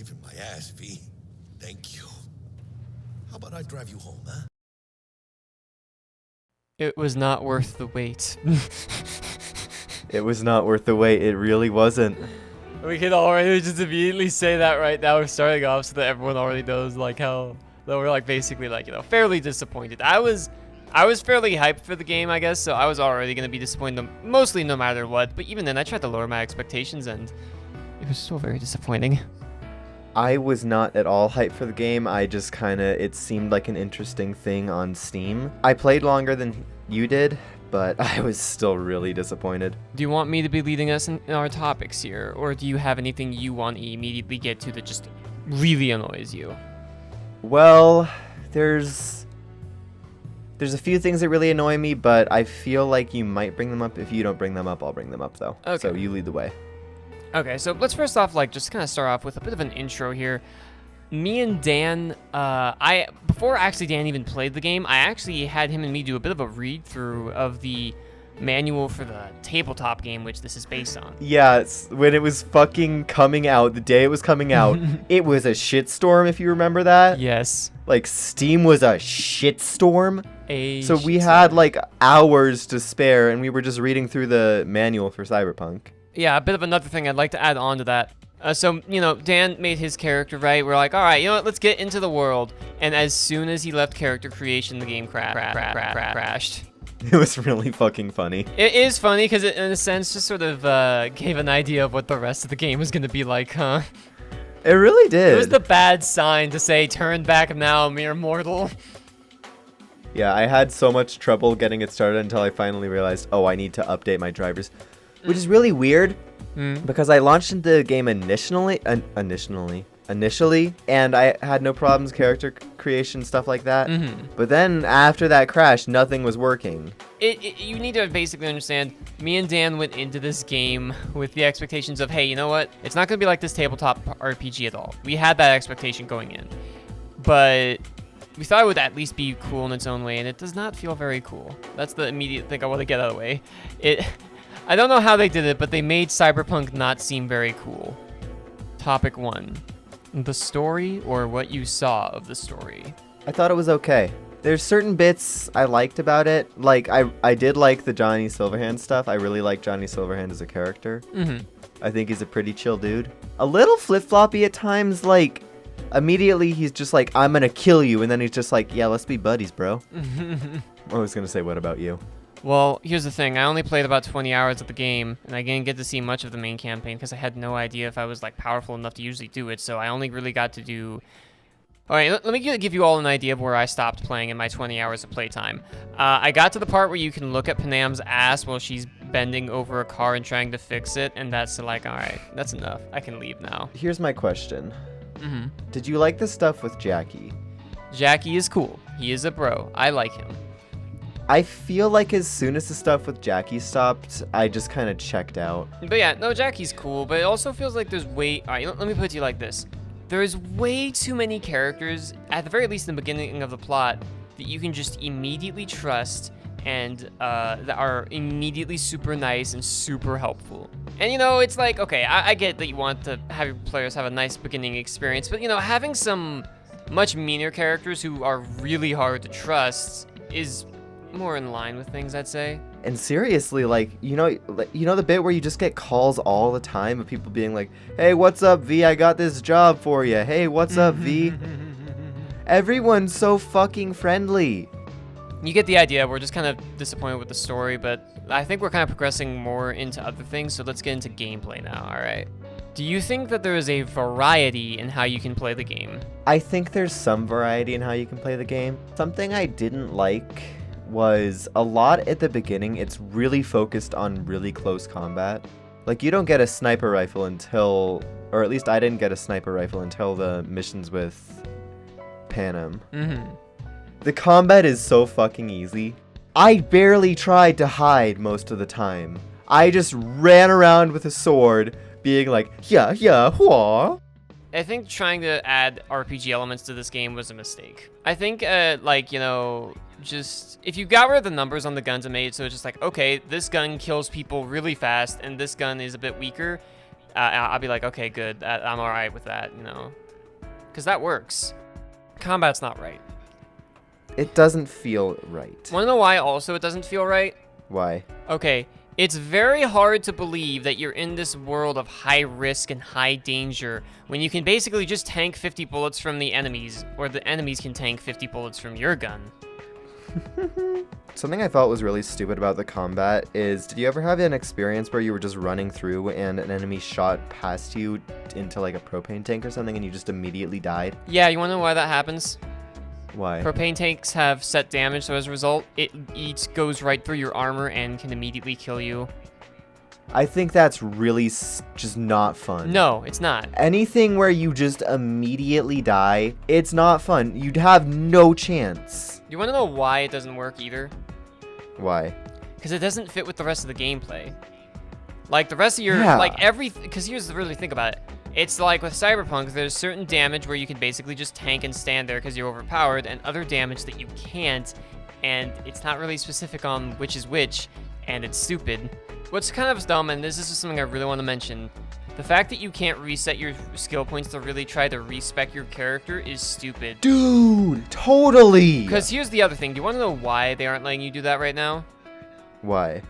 kicking my ass, V. Thank you. How about I drive you home, huh? It was not worth the wait. It was not worth the wait. It really wasn't. We could already just immediately say that right now. We're starting off so that everyone already knows like how that we're like basically like, you know, fairly disappointed. I was fairly hyped for the game, I guess, so I was already gonna be disappointed mostly no matter what. But even then, I tried to lower my expectations, and it was still very disappointing. I was not at all hyped for the game. I just kind of, it seemed like an interesting thing on Steam. I played longer than you did, but I was still really disappointed. Do you want me to be leading us in our topics here, or do you have anything you want to immediately get to that just really annoys you? Well, there's a few things that really annoy me, but I feel like you might bring them up. If you don't bring them up, I'll bring them up, though. Okay. So you lead the way. Okay, so let's first off, like, just kind of start off with a bit of an intro here. Me and Dan, before actually Dan even played the game, I actually had him and me do a bit of a read-through of the manual for the tabletop game, which this is based on. Yeah, when it was fucking coming out, the day it was coming out, it was a shitstorm, if you remember that. Yes. Like, Steam was a shitstorm. So we shitstorm. had, like, hours to spare, and we were just reading through the manual for Cyberpunk. Yeah, a bit of another thing I'd like to add on to that. So, you know, Dan made his character, right? We're like, all right, you know what, let's get into the world. And as soon as he left character creation, the game crashed. It was really fucking funny. It is funny because it, in a sense, just sort of gave an idea of what the rest of the game was going to be like, huh? It really did. It was the bad sign to say, turn back now, mere mortal. Yeah, I had so much trouble getting it started until I finally realized, oh, I need to update my drivers. Which is really weird, because I launched into the game initially, and I had no problems, character creation, stuff like that. But then, after that crash, nothing was working. You need to basically understand, me and Dan went into this game with the expectations of, hey, you know what? It's not going to be like this tabletop RPG at all. We had that expectation going in. But we thought it would at least be cool in its own way, and it does not feel very cool. That's the immediate thing I want to get out of the way. I don't know how they did it, but they made Cyberpunk not seem very cool. Topic 1. The story, or what you saw of the story? I thought it was okay. There's certain bits I liked about it. Like, I did like the Johnny Silverhand stuff. I really like Johnny Silverhand as a character. I think he's a pretty chill dude. A little flip-floppy at times, like, immediately he's just like, I'm gonna kill you, and then he's just like, yeah, let's be buddies, bro. I was gonna say, what about you? Well, here's the thing. I only played about 20 hours of the game, and I didn't get to see much of the main campaign because I had no idea if I was, like, powerful enough to usually do it, so I only really got to do... Alright, let me give you all an idea of where I stopped playing in my 20 hours of playtime. I got to the part where you can look at Panam's ass while she's bending over a car and trying to fix it, and that's like, alright, that's enough. I can leave now. Here's my question. Did you like the stuff with Jackie? Jackie is cool. He is a bro. I like him. I feel like as soon as the stuff with Jackie stopped, I just kind of checked out. But yeah, no, Jackie's cool, but it also feels like there's way... Alright, let me put it to you like this. There's way too many characters, at the very least in the beginning of the plot, that you can just immediately trust and that are immediately super nice and super helpful. And you know, it's like, okay, I get that you want to have your players have a nice beginning experience, but you know, having some much meaner characters who are really hard to trust is more in line with things, I'd say. And seriously, like, you know the bit where you just get calls all the time of people being like, hey, what's up, V? I got this job for you. Hey, what's up, V? Everyone's so fucking friendly. You get the idea. We're just kind of disappointed with the story, but I think we're kind of progressing more into other things, so let's get into gameplay now, alright? Do you think that there is a variety in how you can play the game? I think there's some variety in how you can play the game. Something I didn't like was a lot at the beginning. It's really focused on really close combat. Like, you don't get a sniper rifle until, or at least I didn't get a sniper rifle until the missions with Panem. The combat is so fucking easy. I barely tried to hide most of the time. I just ran around with a sword being like, yeah, whoa. I think trying to add RPG elements to this game was a mistake. I think, like, you know, just if you got rid of the numbers on the guns and made it so it's just like, okay, this gun kills people really fast and this gun is a bit weaker, I'll be like, okay, good, I'm all right with that, you know, because that works. Combat's not right. It doesn't feel right. Want to know why also it doesn't feel right? Why? Okay, it's very hard to believe that you're in this world of high risk and high danger when you can basically just tank 50 bullets from the enemies, or the enemies can tank 50 bullets from your gun. Something I thought was really stupid about the combat is, did you ever have an experience where you were just running through and an enemy shot past you into like a propane tank or something and you just immediately died? Yeah, you want to know why that happens? Why? Propane tanks have set damage, so as a result, it goes right through your armor and can immediately kill you. I think that's really just not fun. No, it's not. Anything where you just immediately die, it's not fun. You'd have no chance. You want to know why it doesn't work either? Why? Because it doesn't fit with the rest of the gameplay. Like, the rest of your, Yeah. like, because here's the really think about it. It's like with Cyberpunk, there's certain damage where you can basically just tank and stand there because you're overpowered, and other damage that you can't, and it's not really specific on which is which, and it's stupid. What's kind of dumb, and this is just something I really want to mention, the fact that you can't reset your skill points to really try to respec your character is stupid. Dude, totally. Because here's the other thing. Do you want to know why they aren't letting you do that right now? Why?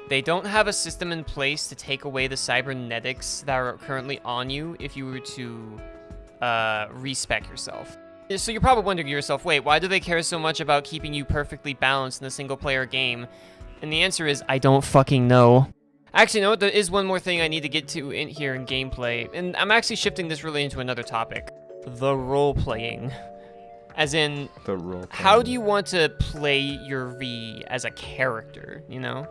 They don't have a system in place to take away the cybernetics that are currently on you if you were to respec yourself. So you're probably wondering to yourself, wait, why do they care so much about keeping you perfectly balanced in a single-player game? And the answer is, I don't fucking know. Actually, you know what? There is one more thing I need to get to in here in gameplay, and I'm actually shifting this really into another topic. The role-playing. As in, The role. how do you want to play your V as a character, you know?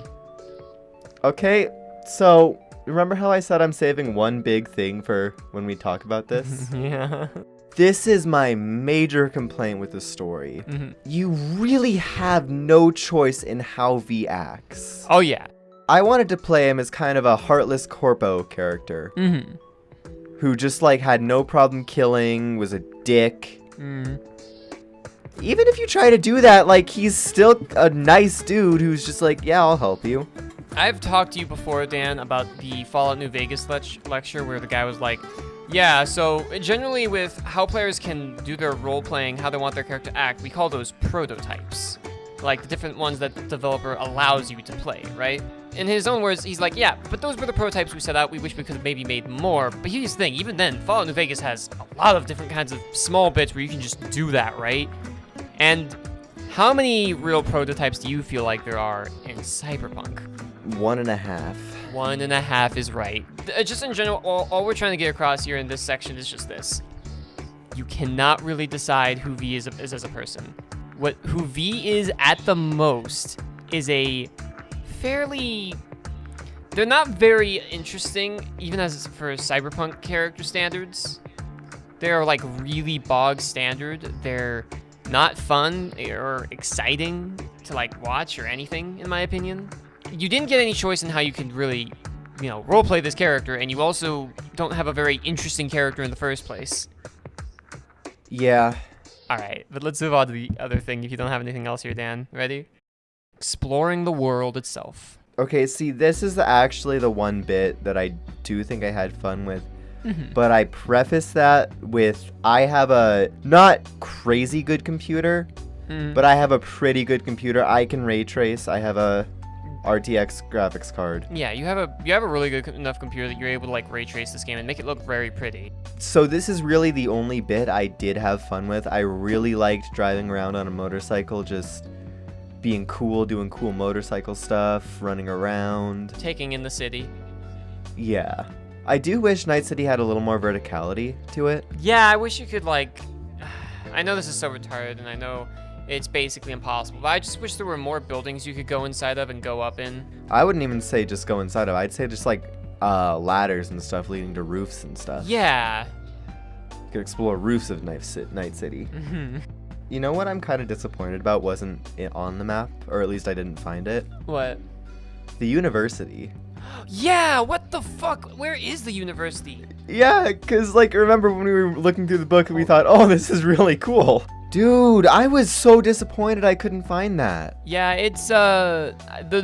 Okay, so remember how I said I'm saving one big thing for when we talk about this? Yeah. This is my major complaint with the story. Mm-hmm. You really have no choice in how V acts. Oh, yeah. I wanted to play him as kind of a heartless corpo character Mm-hmm. who just like had no problem killing, was a dick. Mm. Even if you try to do that, like, he's still a nice dude who's just like, yeah, I'll help you. I've talked to you before, Dan, about the Fallout New Vegas lecture where the guy was like, yeah, so generally with how players can do their role-playing, how they want their character to act, we call those prototypes. Like, the different ones that the developer allows you to play, right? In his own words, he's like, yeah, but those were the prototypes we set out. We wish we could have maybe made more. But here's the thing, even then, Fallout New Vegas has a lot of different kinds of small bits where you can just do that, right? And how many real prototypes do you feel like there are in Cyberpunk? 1.5. 1.5 is right. Just in general, all we're trying to get across here in this section is just this. You cannot really decide who V is as a person. Who V is at the most is a fairly... They're not very interesting, even as for Cyberpunk character standards. They're like really bog standard. They're not fun or exciting to like watch or anything, in my opinion. You didn't get any choice in how you can really, you know, roleplay this character, and you also don't have a very interesting character in the first place. Yeah. Alright, but let's move on to the other thing if you don't have anything else here, Dan. Ready? Exploring the world itself. Okay, see, this is actually the one bit that I do think I had fun with. Mhm. But I preface that with, I have a not crazy good computer, Mhm. but I have a pretty good computer. I can ray trace. I have a RTX graphics card. Yeah, you have a really good enough computer that you're able to like ray trace this game and make it look very pretty. So this is really the only bit I did have fun with. I really liked driving around on a motorcycle, just being cool, doing cool motorcycle stuff, running around. Taking in the city. Yeah. I do wish Night City had a little more verticality to it. Yeah, I wish you could like... I know this is so retarded, and I know it's basically impossible, but I just wish there were more buildings you could go inside of and go up in. I wouldn't even say just go inside of. I'd say just like ladders and stuff leading to roofs and stuff. Yeah. You could explore roofs of Night City. Mhm. You know what I'm kind of disappointed about wasn't it on the map, or at least I didn't find it? What? The university. Yeah, what the fuck? Where is the university? Yeah, because, like, remember when we were looking through the book and we thought, oh, this is really cool. Dude, I was so disappointed I couldn't find that. Yeah, it's, the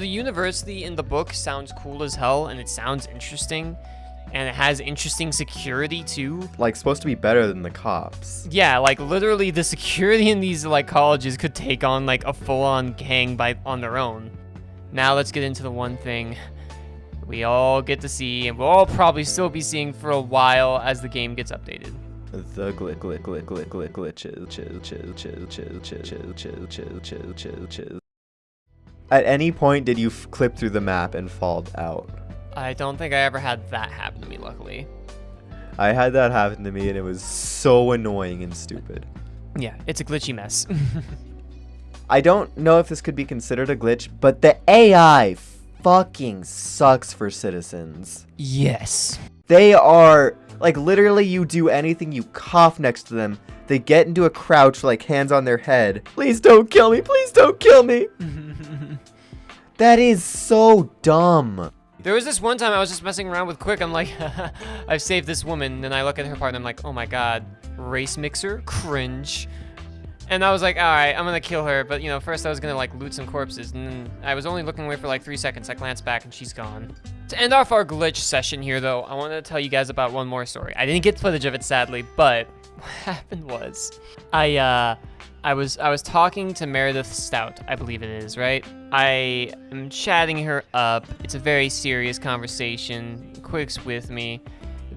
university in the book sounds cool as hell, and it sounds interesting. and it has interesting security too. Like, supposed to be better than the cops. Yeah, like literally the security in these like colleges could take on like a full-on gang on their own. Now let's get into the one thing we all get to see, and we'll all probably still be seeing for a while as the game gets updated. The glitches. At any point did you clip through the map and fall out? I don't think I ever had that happen to me, luckily. I had that happen to me and it was so annoying and stupid. Yeah, it's a glitchy mess. I don't know if this could be considered a glitch, but the AI fucking sucks for citizens. Yes. They are, like, literally you do anything, you cough next to them, they get into a crouch, like, hands on their head. Please don't kill me, please don't kill me. That is so dumb. There was this one time I was just messing around with Quick. I'm like, I've saved this woman. Then I look at her part and I'm like, oh my god, race mixer, cringe. And I was like, all right, I'm gonna kill her. But you know, first I was gonna like loot some corpses. And then I was only looking away for like 3 seconds. I glanced back and she's gone. To end off our glitch session here though, I wanted to tell you guys about one more story. I didn't get footage of it sadly, but what happened was, I was talking to Meredith Stout, I believe it is, right? I am chatting her up. It's a very serious conversation. Quick's with me.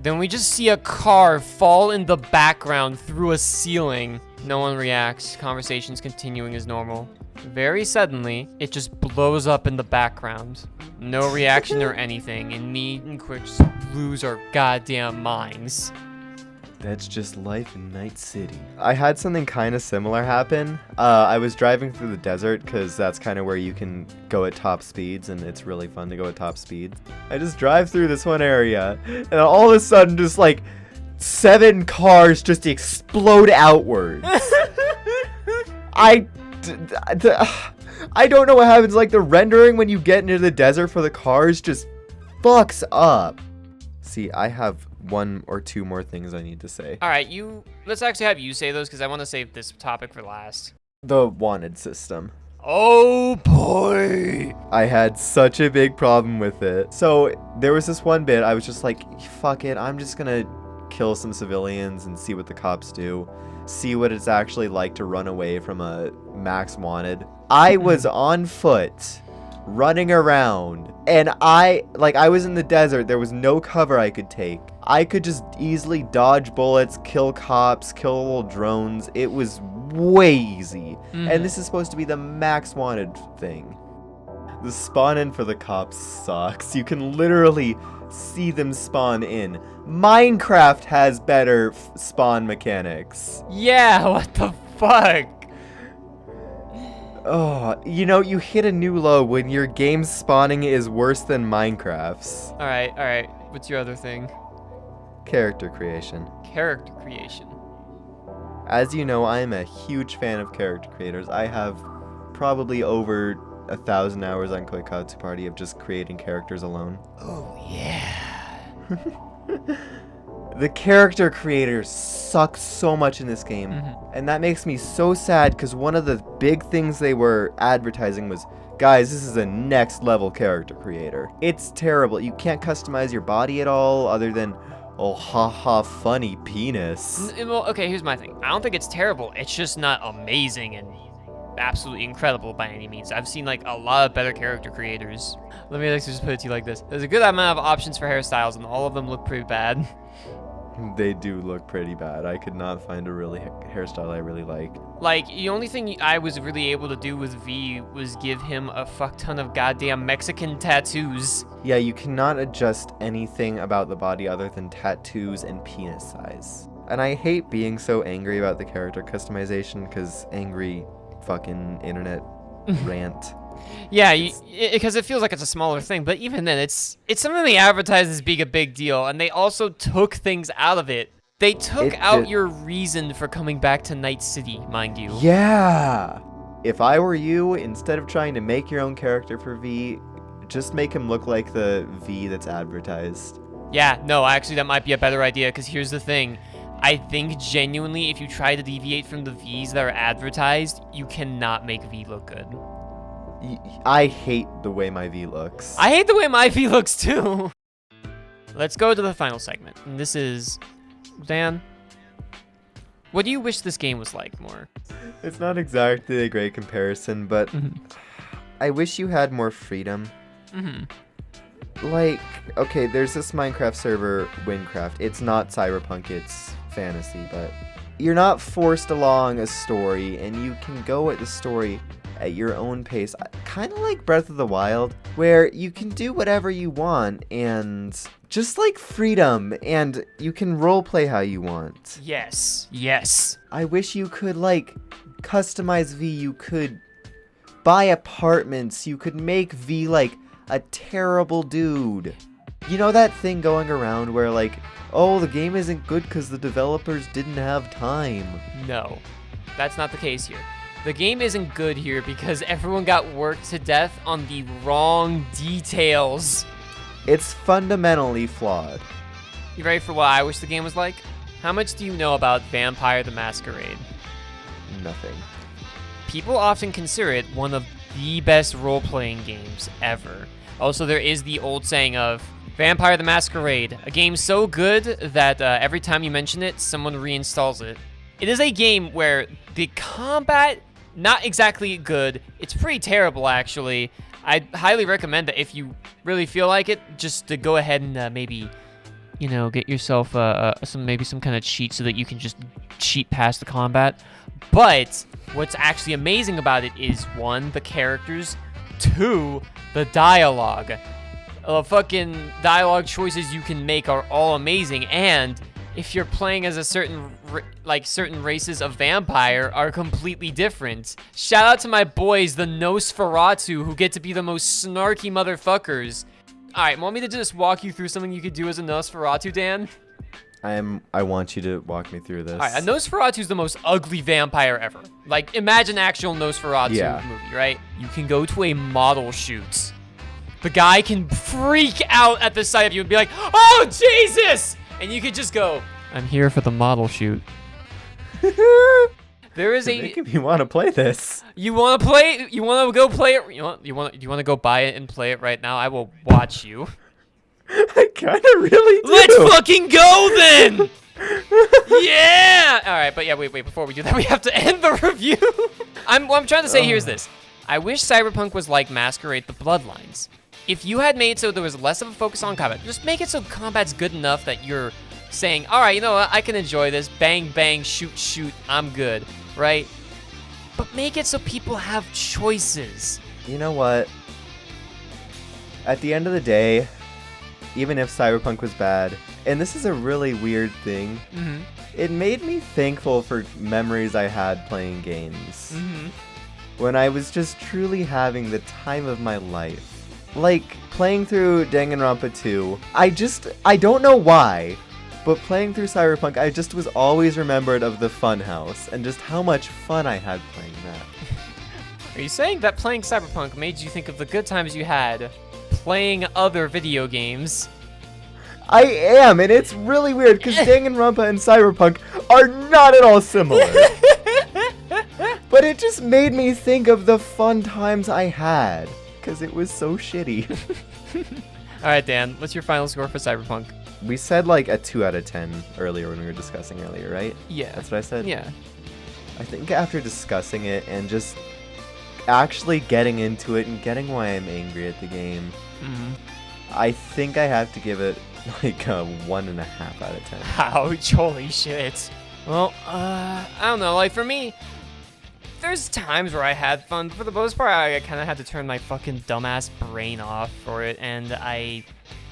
Then we just see a car fall in the background through a ceiling. No one reacts. Conversation's continuing as normal. Very suddenly, it just blows up in the background. No reaction or anything, and me and Quick just lose our goddamn minds. That's just life in Night City. I had something kind of similar happen. I was driving through the desert because that's kind of where you can go at top speeds and it's really fun to go at top speeds. I just drive through this one area and all of a sudden just like 7 cars just explode outwards. I don't know what happens. Like the rendering when you get into the desert for the cars just fucks up. See, I have 1 or 2 more things I need to say. All right, let's actually have you say those because I want to save this topic for last. The wanted system. Oh boy! I had such a big problem with it. So there was this one bit I was just like, fuck it, I'm just gonna kill some civilians and see what the cops do. See what it's actually like to run away from a max wanted. I was on foot, running around, and I was in the desert. There was no cover I could take. I could just easily dodge bullets, kill cops, kill little drones. It was way easy. And this is supposed to be the max wanted thing. The spawn in for the cops sucks. You can literally see them spawn in. Minecraft has better spawn mechanics. Yeah, what the fuck? Oh, you know, you hit a new low when your game's spawning is worse than Minecraft's. All right. What's your other thing? Character creation. Character creation. As you know, I am a huge fan of character creators. I have probably over 1,000 hours on Quick Katsu Party of just creating characters alone. Oh, yeah. The character creators suck so much in this game. And that makes me so sad because one of the big things they were advertising was, guys, this is a next level character creator. It's terrible. You can't customize your body at all other than, oh, haha, funny penis. Well, okay, here's my thing. I don't think it's terrible. It's just not amazing and absolutely incredible by any means. I've seen like a lot of better character creators. Let me just put it to you like this. There's a good amount of options for hairstyles and all of them look pretty bad. They do look pretty bad. I could not find a really hairstyle I really like. Like, the only thing I was really able to do with V was give him a fuck ton of goddamn Mexican tattoos. Yeah, you cannot adjust anything about the body other than tattoos and penis size. And I hate being so angry about the character customization because angry fucking internet rant. Yeah, because it feels like it's a smaller thing, but even then, it's something they advertise as being a big deal, and they also took things out of it. They took out your reason for coming back to Night City, mind you. Yeah! If I were you, instead of trying to make your own character for V, just make him look like the V that's advertised. Yeah, no, actually, that might be a better idea, because here's the thing. I think genuinely, if you try to deviate from the Vs that are advertised, you cannot make V look good. I hate the way my V looks. I hate the way my V looks too. let's go to the final segment. And this is, Dan, what do you wish this game was like more? It's not exactly a great comparison, but I wish you had more freedom. Like, okay, there's this Minecraft server, Windcraft. It's not Cyberpunk, it's fantasy, but you're not forced along a story, and you can go at the story at your own pace. Kind of like Breath of the Wild, where you can do whatever you want, and just like freedom, and you can roleplay how you want. Yes. Yes. I wish you could, like, customize V. You could buy apartments. You could make V, like, a terrible dude. You know that thing going around where, like, oh, the game isn't good because the developers didn't have time. No, that's not the case here. The game isn't good here because everyone got worked to death on the wrong details. It's fundamentally flawed. You ready for what I wish the game was like? How much do you know about Vampire the Masquerade? Nothing. People often consider it one of the best role-playing games ever. Also, there is the old saying of Vampire the Masquerade, a game so good that every time you mention it, someone reinstalls it. It is a game where the combat, not exactly good. It's pretty terrible, actually. I'd highly recommend that if you really feel like it, just to go ahead and maybe, you know, get yourself some kind of cheat so that you can just cheat past the combat. But what's actually amazing about it is, 1, the characters, 2, the dialogue. The fucking dialogue choices you can make are all amazing, and if you're playing as a certain races of vampire are completely different. Shout out to my boys, the Nosferatu, who get to be the most snarky motherfuckers. All right, want me to just walk you through something you could do as a Nosferatu, Dan? I want you to walk me through this. All right, a Nosferatu is the most ugly vampire ever. Like, imagine actual Nosferatu movie, right? You can go to a model shoot. The guy can freak out at the sight of you and be like, "Oh, Jesus!" And you could just go, "I'm here for the model shoot." There is You're making me want to play this. You want to play? You want to go play it? You want to go buy it and play it right now? I will watch you. I kind of really do. Let's fucking go then! Yeah! All right, but yeah, wait. Before we do that, we have to end the review. What I'm trying to say here is this. I wish Cyberpunk was like Masquerade the Bloodlines. If you had made so there was less of a focus on combat, just make it so combat's good enough that you're saying, all right, you know what, I can enjoy this. Bang, bang, shoot, shoot, I'm good, right? But make it so people have choices. You know what? At the end of the day, even if Cyberpunk was bad, and this is a really weird thing, it made me thankful for memories I had playing games. When I was just truly having the time of my life. Like, playing through Danganronpa 2, I don't know why, but playing through Cyberpunk, I just was always remembered of the funhouse, and just how much fun I had playing that. Are you saying that playing Cyberpunk made you think of the good times you had playing other video games? I am, and it's really weird, because Danganronpa and Cyberpunk are not at all similar. But it just made me think of the fun times I had, because it was so shitty. All right, Dan, what's your final score for Cyberpunk? We said like a 2 out of 10 earlier when we were discussing earlier, right? Yeah. That's what I said? Yeah. I think after discussing it and just actually getting into it and getting why I'm angry at the game, I think I have to give it like a 1.5 out of 10. Ouch, holy shit. Well, I don't know, like for me, there's times where I had fun. For the most part, I kind of had to turn my fucking dumbass brain off for it, and I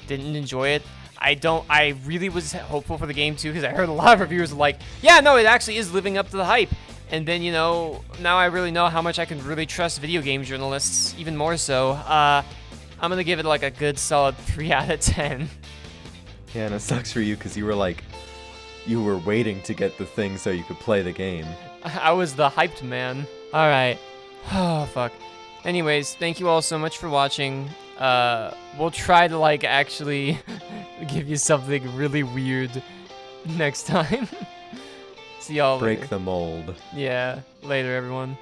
didn't enjoy it. I really was hopeful for the game too, because I heard a lot of reviewers like, yeah, no, it actually is living up to the hype. And then, you know, now I really know how much I can really trust video game journalists, even more so. I'm gonna give it like a good solid 3 out of 10. Yeah, and it sucks for you because you were waiting to get the thing so you could play the game. I was the hyped man. All right. Oh, fuck. Anyways, thank you all so much for watching. We'll try to, like, actually give you something really weird next time. See y'all later. Break the mold. Yeah. Later, everyone.